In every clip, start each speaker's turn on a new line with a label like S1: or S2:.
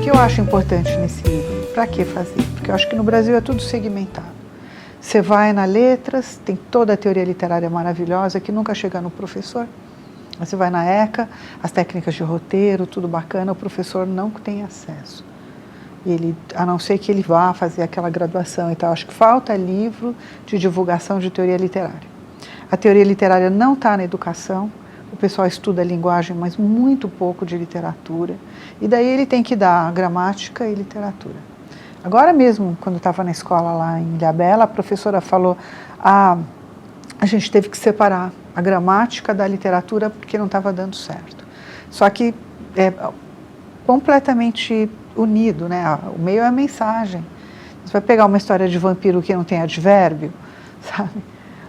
S1: que eu acho importante nesse livro? Para que fazer? Porque eu acho que no Brasil é tudo segmentado. Você vai na letras, tem toda a teoria literária maravilhosa que nunca chega no professor. Você vai na ECA, as técnicas de roteiro, tudo bacana, o professor não tem acesso. Ele, a não ser que ele vá fazer aquela graduação e tal. Acho que falta livro de divulgação de teoria literária. A teoria literária não está na educação, o pessoal estuda linguagem, mas muito pouco de literatura. E daí ele tem que dar gramática e literatura. Agora mesmo, quando eu estava na escola lá em Ilhabela, a professora falou, a gente teve que separar a gramática da literatura porque não estava dando certo. Só que é completamente unido, né? O meio é a mensagem. Você vai pegar uma história de vampiro que não tem advérbio, sabe?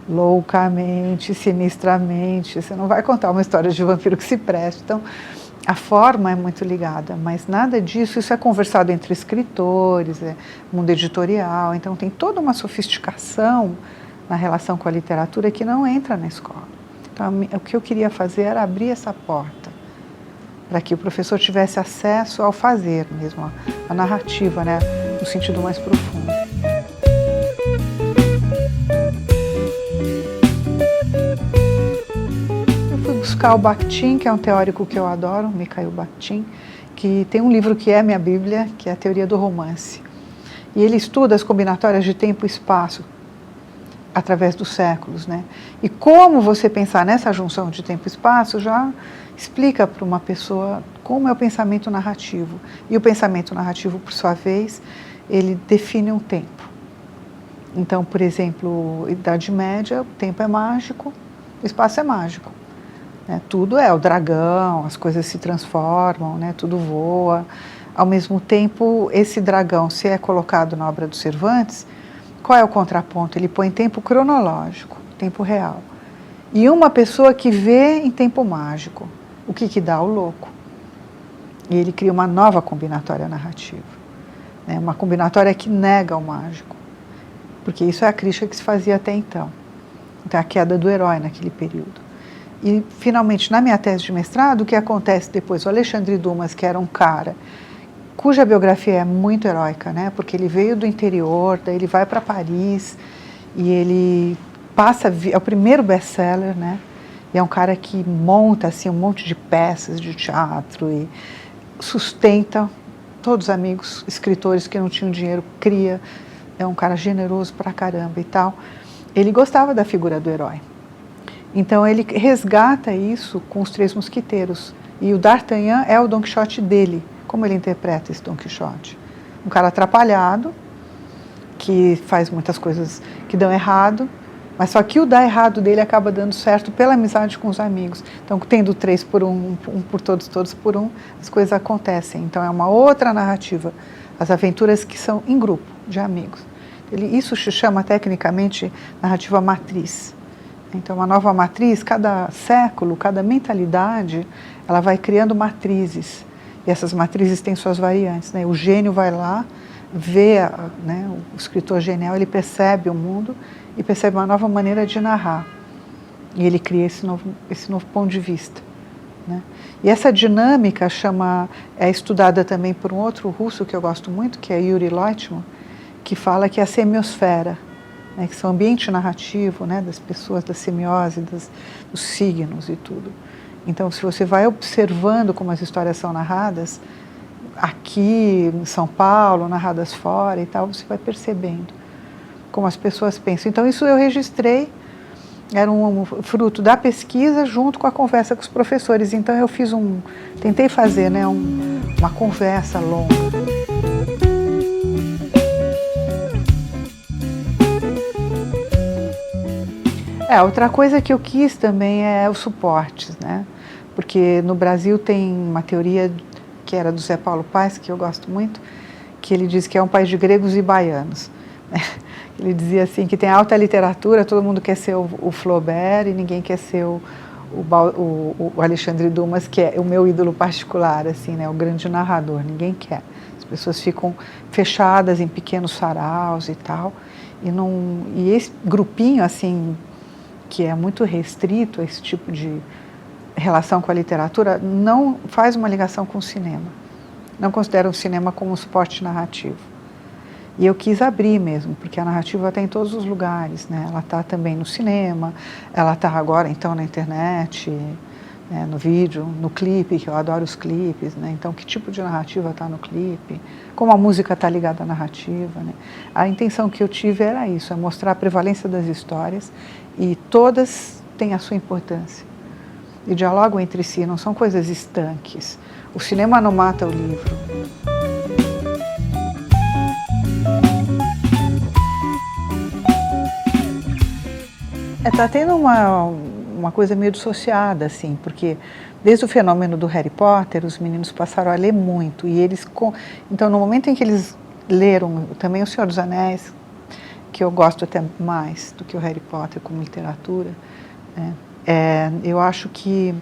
S1: Loucamente, sinistramente, você não vai contar uma história de vampiro que se preste. Então, a forma é muito ligada, mas nada disso, isso é conversado entre escritores, é mundo editorial, então tem toda uma sofisticação na relação com a literatura que não entra na escola. Então, o que eu queria fazer era abrir essa porta, para que o professor tivesse acesso ao fazer mesmo, a narrativa, né, no sentido mais profundo. Eu fui buscar o Bakhtin, que é um teórico que eu adoro, Mikhail Bakhtin, que tem um livro que é minha Bíblia, que é a Teoria do Romance. E ele estuda as combinatórias de tempo e espaço, através dos séculos, né? E como você pensar nessa junção de tempo e espaço já explica para uma pessoa como é o pensamento narrativo. E o pensamento narrativo, por sua vez, ele define um tempo. Então, por exemplo, Idade Média, o tempo é mágico, o espaço é mágico. Né? Tudo é o dragão, as coisas se transformam, né? Tudo voa. Ao mesmo tempo, esse dragão, se é colocado na obra do Cervantes, qual é o contraponto? Ele põe tempo cronológico, tempo real. E uma pessoa que vê em tempo mágico. O que dá? O louco. E ele cria uma nova combinatória narrativa. Né? Uma combinatória que nega o mágico. Porque isso é a crítica que se fazia até então. Então, a queda do herói naquele período. E, finalmente, na minha tese de mestrado, o que acontece depois? O Alexandre Dumas, que era um cara cuja biografia é muito heróica, né? Porque ele veio do interior, daí ele vai para Paris e ele passa, é o primeiro best-seller, né? E é um cara que monta assim, um monte de peças de teatro e sustenta todos os amigos, escritores que não tinham dinheiro, cria, é um cara generoso pra caramba e tal. Ele gostava da figura do herói. Então ele resgata isso com os Três Mosquiteiros. E o D'Artagnan é o Don Quixote dele. Como ele interpreta esse Don Quixote? Um cara atrapalhado, que faz muitas coisas que dão errado, mas só que o dar errado dele acaba dando certo pela amizade com os amigos. Então, tendo 3 por 1, um por todos, todos por um, as coisas acontecem. Então, é uma outra narrativa. As aventuras que são em grupo, de amigos. Isso se chama, tecnicamente, narrativa matriz. Então, uma nova matriz, cada século, cada mentalidade, ela vai criando matrizes. E essas matrizes têm suas variantes, né? O gênio vai lá, vê, né, o escritor genial, ele percebe o mundo e percebe uma nova maneira de narrar. E ele cria esse novo ponto de vista. Né? E essa dinâmica é estudada também por um outro russo que eu gosto muito, que é Yuri Loitman, que fala que é a semiosfera, né, que são o ambiente narrativo, né, das pessoas, da semiose, dos signos e tudo. Então, se você vai observando como as histórias são narradas, aqui em São Paulo, narradas fora e tal, você vai percebendo como as pessoas pensam. Então, isso eu registrei, era um fruto da pesquisa junto com a conversa com os professores. Então, eu tentei fazer, né, uma conversa longa. Outra coisa que eu quis também é os suportes, né? Porque no Brasil tem uma teoria que era do Zé Paulo Paes, que eu gosto muito, que ele diz que é um país de gregos e baianos. Ele dizia assim que tem alta literatura, todo mundo quer ser o Flaubert e ninguém quer ser o Alexandre Dumas, que é o meu ídolo particular, assim, né? O grande narrador, ninguém quer. As pessoas ficam fechadas em pequenos saraus e tal, e esse grupinho, assim, que é muito restrito a esse tipo de relação com a literatura, não faz uma ligação com o cinema. não consideram o cinema como um suporte narrativo. E eu quis abrir mesmo, porque a narrativa está em todos os lugares, né? Ela está também no cinema, ela está agora então na internet, né? No vídeo, no clipe, que eu adoro os clipes, né? Então que tipo de narrativa está no clipe, como a música está ligada à narrativa, né? A intenção que eu tive era isso, é mostrar a prevalência das histórias e todas têm a sua importância. E dialogam entre si, não são coisas estanques. O cinema não mata o livro. Está tendo uma coisa meio dissociada, assim, porque desde o fenômeno do Harry Potter, os meninos passaram a ler muito, e eles, então no momento em que eles leram também O Senhor dos Anéis, que eu gosto até mais do que o Harry Potter como literatura, né, eu acho que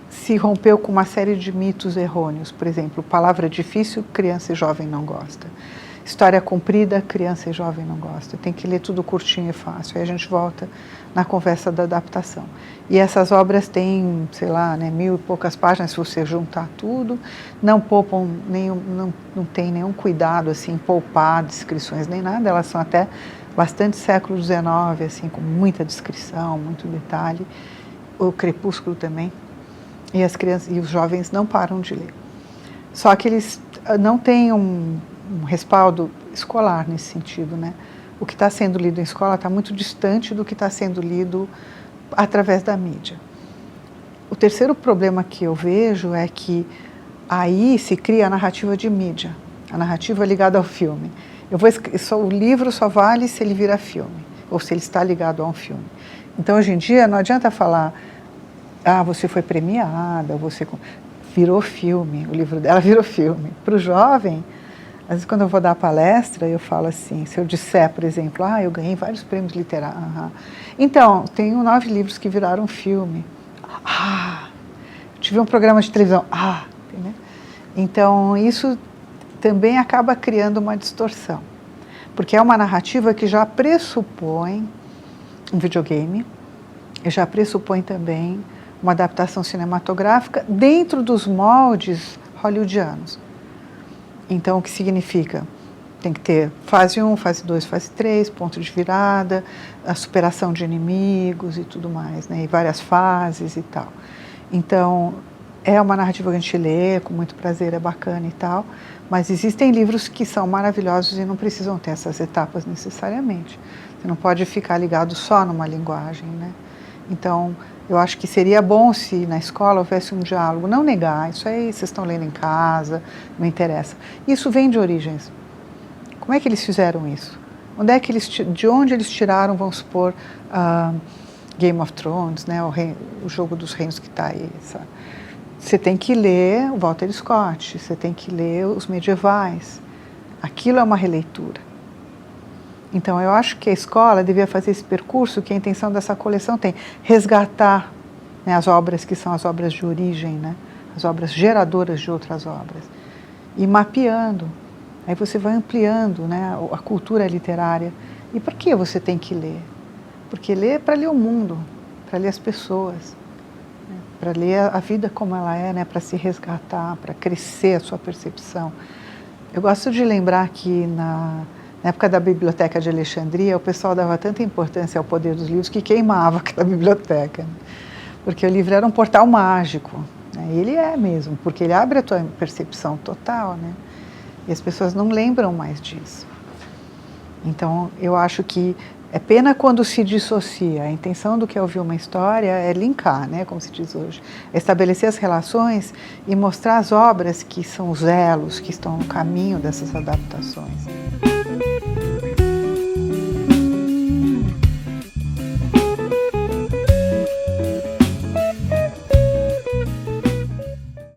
S1: se rompeu com uma série de mitos errôneos. Por exemplo, palavra difícil, criança e jovem não gosta. História comprida, criança e jovem não gosta. Tem que ler tudo curtinho e fácil. Aí a gente volta na conversa da adaptação. E essas obras têm, sei lá, né, 1000 e poucas páginas, se você juntar tudo, não poupam não tem nenhum cuidado assim, em poupar descrições nem nada. Elas são até bastante século XIX, assim, com muita descrição, muito detalhe. O Crepúsculo também. E as crianças e os jovens não param de ler. Só que eles não têm um respaldo escolar nesse sentido, né? O que está sendo lido em escola está muito distante do que está sendo lido através da mídia. O terceiro problema que eu vejo é que aí se cria a narrativa de mídia, a narrativa ligada ao filme. O livro só vale se ele vira filme, ou se ele está ligado a um filme. Então, hoje em dia, não adianta falar, você foi premiada, você virou filme, o livro dela virou filme. Para o jovem, às vezes quando eu vou dar palestra, eu falo assim, se eu disser, por exemplo, eu ganhei vários prêmios literários. Então, tenho 9 livros que viraram filme. Tive um programa de televisão. Entendeu? Então, isso também acaba criando uma distorção. Porque é uma narrativa que já pressupõe um videogame, e já pressupõe também uma adaptação cinematográfica dentro dos moldes hollywoodianos. Então, o que significa? Tem que ter fase 1, fase 2, fase 3, ponto de virada, a superação de inimigos e tudo mais, né? E várias fases e tal. Então, é uma narrativa que a gente lê com muito prazer, é bacana e tal, mas existem livros que são maravilhosos e não precisam ter essas etapas necessariamente. Você não pode ficar ligado só numa linguagem, né? Então, eu acho que seria bom se na escola houvesse um diálogo, não negar, isso aí vocês estão lendo em casa, não interessa. Isso vem de origens. Como é que eles fizeram isso? De onde eles tiraram, vamos supor, Game of Thrones, né, o Jogo dos Reinos que está aí, sabe? Você tem que ler o Walter Scott, você tem que ler os medievais. Aquilo é uma releitura. Então, eu acho que a escola devia fazer esse percurso que a intenção dessa coleção tem, resgatar, né, as obras que são as obras de origem, né, as obras geradoras de outras obras, e mapeando. Aí você vai ampliando, né, a cultura literária. E por que você tem que ler? Porque ler é para ler o mundo, para ler as pessoas, né, para ler a vida como ela é, né, para se resgatar, para crescer a sua percepção. Eu gosto de lembrar que na época da Biblioteca de Alexandria, o pessoal dava tanta importância ao poder dos livros que queimava aquela biblioteca, né? Porque o livro era um portal mágico, né? Ele é mesmo, porque ele abre a tua percepção total, né? E as pessoas não lembram mais disso. Então, eu acho que é pena quando se dissocia. A intenção do que é ouvir uma história é linkar, né, como se diz hoje, é estabelecer as relações e mostrar as obras que são os elos que estão no caminho dessas adaptações.